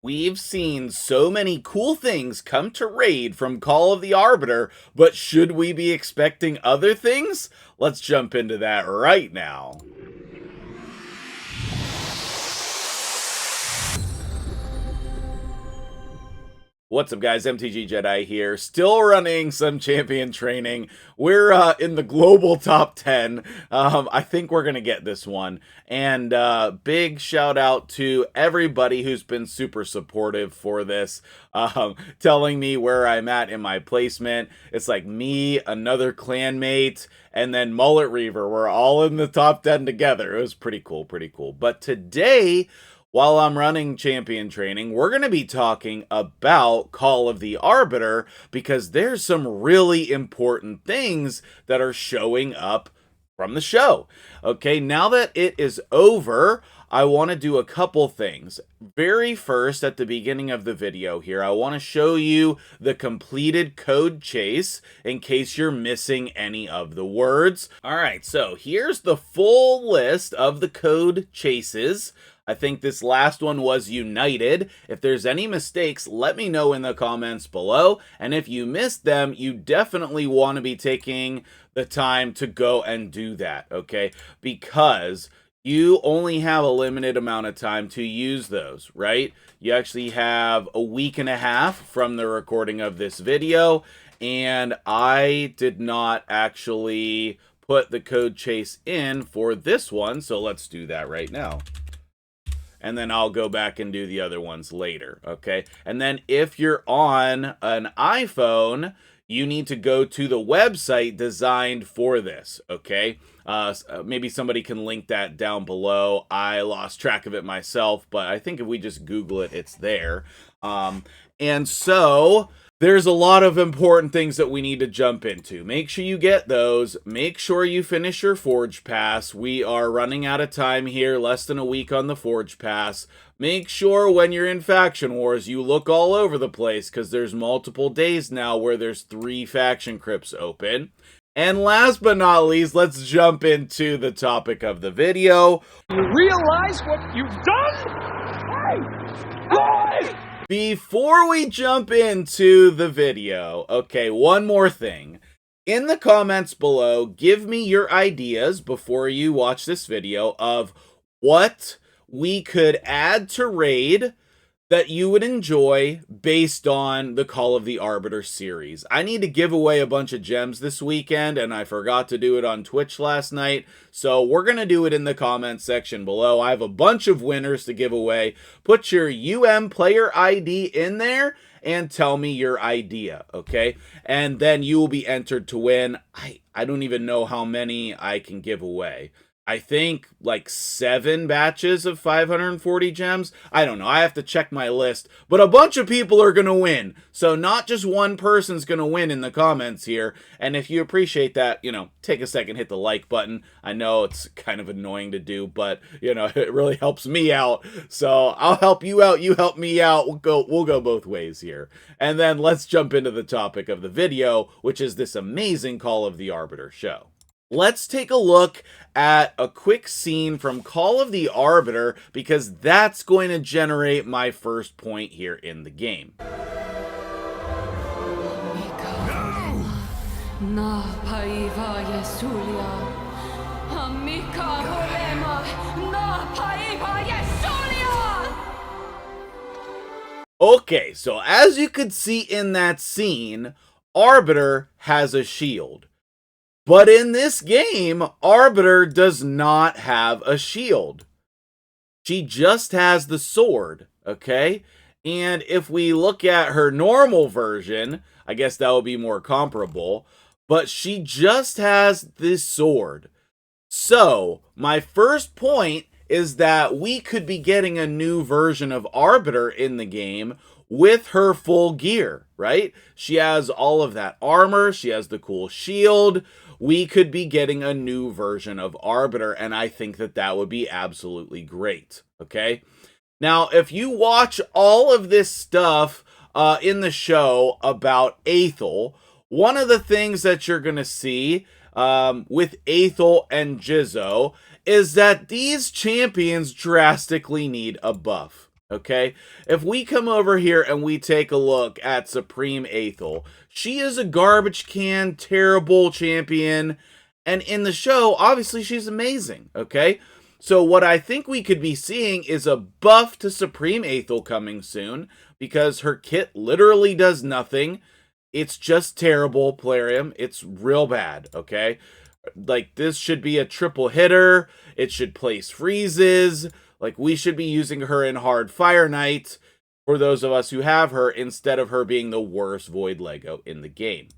We've seen so many cool things come to Raid from Call of the Arbiter, but should we be expecting other things? Let's jump into that right now. What's up, guys? MtgJedi here, still running some champion training. We're in the global top 10. I think we're going to get this one. And big shout out to everybody who's been super supportive for this, telling me where I'm at in my placement. It's like me, another clanmate, and then Mullet Reaver. We're all in the top 10 together. It was pretty cool, pretty cool. But today, while I'm running champion training, we're going to be talking about Call of the Arbiter because there's some really important things that are showing up from the show. Okay, now that it is over, I want to do a couple things. Very first, at the beginning of the video here, I want to show you the completed code chase in case you're missing any of the words. All right, so here's the full list of the code chases. I think this last one was United. If there's any mistakes, let me know in the comments below. And if you missed them, you definitely want to be taking the time to go and do that, okay? Because you only have a limited amount of time to use those, right? You actually have a week and a half from the recording of this video, and I did not actually put the code chase in for this one, so let's do that right now. And then I'll go back and do the other ones later, okay? And then if you're on an iPhone, you need to go to the website designed for this, okay? Maybe somebody can link that down below. I lost track of it myself, but I think if we just Google it, it's there. And so there's a lot of important things that we need to jump into. Make sure you get those. Make sure you finish your Forge Pass. We are running out of time here, less than a week on the Forge Pass. Make sure when you're in Faction Wars, you look all over the place because there's multiple days now where there's 3 faction crypts open. And last but not least, let's jump into the topic of the video. You realize what you've done? Hey! Before we jump into the video, okay, one more thing. In the comments below, give me your ideas before you watch this video of what we could add to Raid that you would enjoy based on the Call of the Arbiter series. I need to give away a bunch of gems this weekend, and I forgot to do it on Twitch last night, so we're going to do it in the comments section below. I have a bunch of winners to give away. Put your player ID in there and tell me your idea, okay? And then you will be entered to win. I don't even know how many I can give away. I think like 7 batches of 540 gems. I don't know. I have to check my list. But a bunch of people are going to win. So not just one person's going to win in the comments here. And if you appreciate that, you know, take a second, hit the like button. I know it's kind of annoying to do, but, you know, it really helps me out. So I'll help you out. You help me out. We'll go both ways here. And then let's jump into the topic of the video, which is this amazing Call of the Arbiter show. Let's take a look at a quick scene from Call of the Arbiter because that's going to generate my first point here in the game. Okay, so as you could see in that scene, Arbiter has a shield. But in this game, Arbiter does not have a shield. She just has the sword, okay? And if we look at her normal version, I guess that would be more comparable, but she just has this sword. So, my first point is that we could be getting a new version of Arbiter in the game with her full gear, right? She has all of that armor, she has the cool shield. We could be getting a new version of Arbiter, and I think that that would be absolutely great, okay? Now, if you watch all of this stuff in the show about Aethel, one of the things that you're going to see with Aethel and Jizzo is that these champions drastically need a buff. okay? If we come over here and we take a look at Supreme Aethel, she is a garbage can, terrible champion, and in the show, obviously she's amazing, okay? So what I think we could be seeing is a buff to Supreme Aethel coming soon, because her kit literally does nothing. It's just terrible, Plarium. It's real bad, okay? Like, this should be a triple hitter. It should place freezes. Like, we should be using her in hard Fire Knight for those of us who have her, instead of her being the worst Void Lego in the game.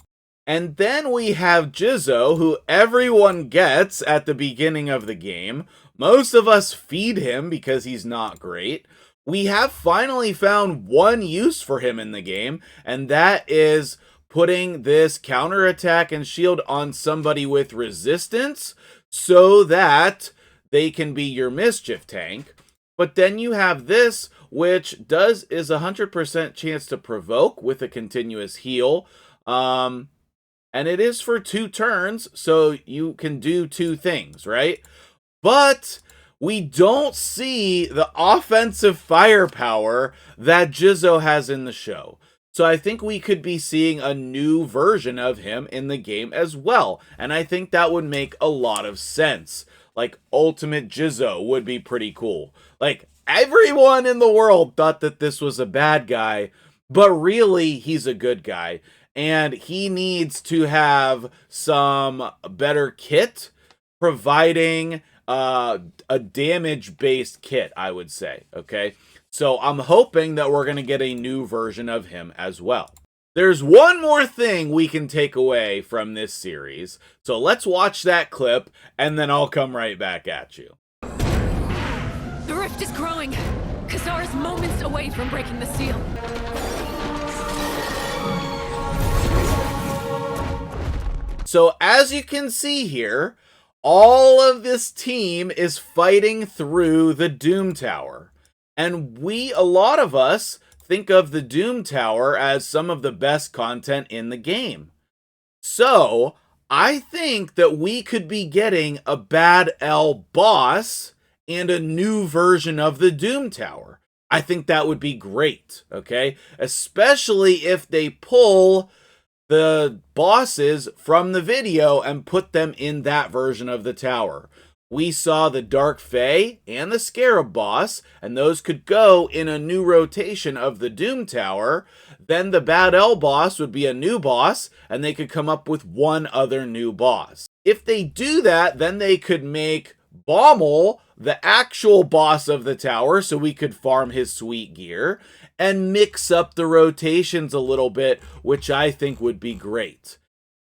And then we have Jizzo, who everyone gets at the beginning of the game. Most of us feed him because he's not great. We have finally found one use for him in the game, and that is putting this counterattack and shield on somebody with resistance so that they can be your mischief tank. But then you have this, which is 100% chance to provoke with a continuous heal. And it is for 2 turns, so you can do 2 things, right? But we don't see the offensive firepower that Jizzo has in the show. So I think we could be seeing a new version of him in the game as well. And I think that would make a lot of sense. Like, Ultimate Jizzo would be pretty cool. Like, everyone in the world thought that this was a bad guy, but really, he's a good guy. And he needs to have some better kit, providing a damage-based kit, I would say, okay? So I'm hoping that we're going to get a new version of him as well. There's one more thing we can take away from this series, so let's watch that clip, and then I'll come right back at you. The rift is growing. Kazar is moments away from breaking the seal. So as you can see here, all of this team is fighting through the Doom Tower. And a lot of us, think of the Doom Tower as some of the best content in the game. So, I think that we could be getting a Bad L boss and a new version of the Doom Tower. I think that would be great, okay? Especially if they pull the bosses from the video and put them in that version of the tower. We saw the Dark Fae and the Scarab boss, and those could go in a new rotation of the Doom Tower. Then the Bad L boss would be a new boss, and they could come up with one other new boss. If they do that, then they could make Bommel the actual boss of the tower, so we could farm his sweet gear, and mix up the rotations a little bit, which I think would be great.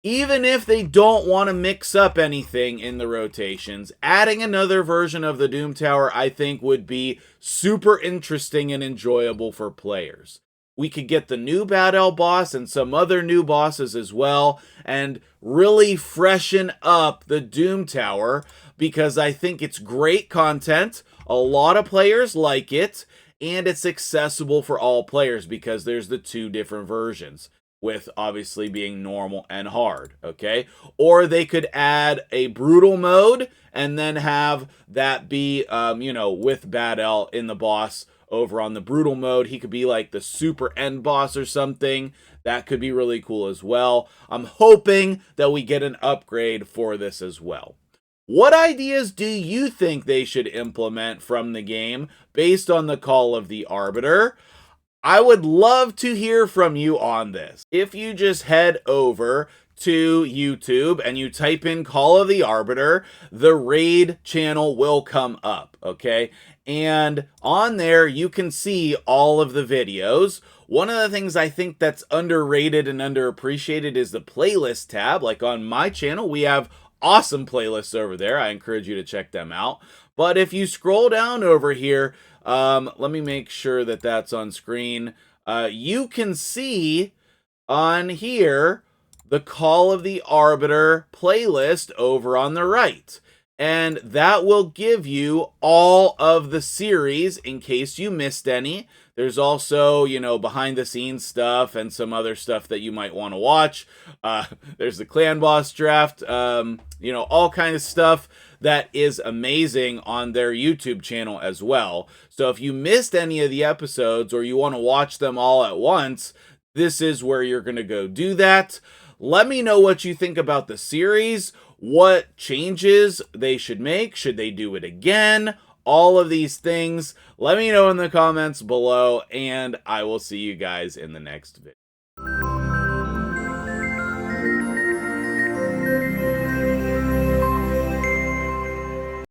Even if they don't want to mix up anything in the rotations, adding another version of the Doom Tower, I think, would be super interesting and enjoyable for players. We could get the new Bad L boss and some other new bosses as well, and really freshen up the Doom Tower, because I think it's great content, a lot of players like it, and it's accessible for all players because there's the 2 different versions, with obviously being normal and hard, okay? Or they could add a brutal mode and then have that be, with Bad L in the boss over on the brutal mode. He could be like the super end boss or something. That could be really cool as well. I'm hoping that we get an upgrade for this as well. What ideas do you think they should implement from the game based on the Call of the Arbiter? I would love to hear from you on this. If you just head over to YouTube and you type in Call of the Arbiter, the raid channel will come up, okay? And on there, you can see all of the videos. One of the things I think that's underrated and underappreciated is the playlist tab. Like on my channel, we have awesome playlists over there. I encourage you to check them out. But if you scroll down over here, let me make sure that that's on screen. You can see on here the Call of the Arbiter playlist over on the right. And that will give you all of the series in case you missed any. There's also, you know, behind the scenes stuff and some other stuff that you might want to watch. There's the clan boss draft, you know, all kinds of stuff that is amazing on their YouTube channel as well. So if you missed any of the episodes or you want to watch them all at once, this is where you're going to go do that. Let me know what you think about the series, what changes they should make, should they do it again, all of these things. Let me know in the comments below, and I will see you guys in the next video.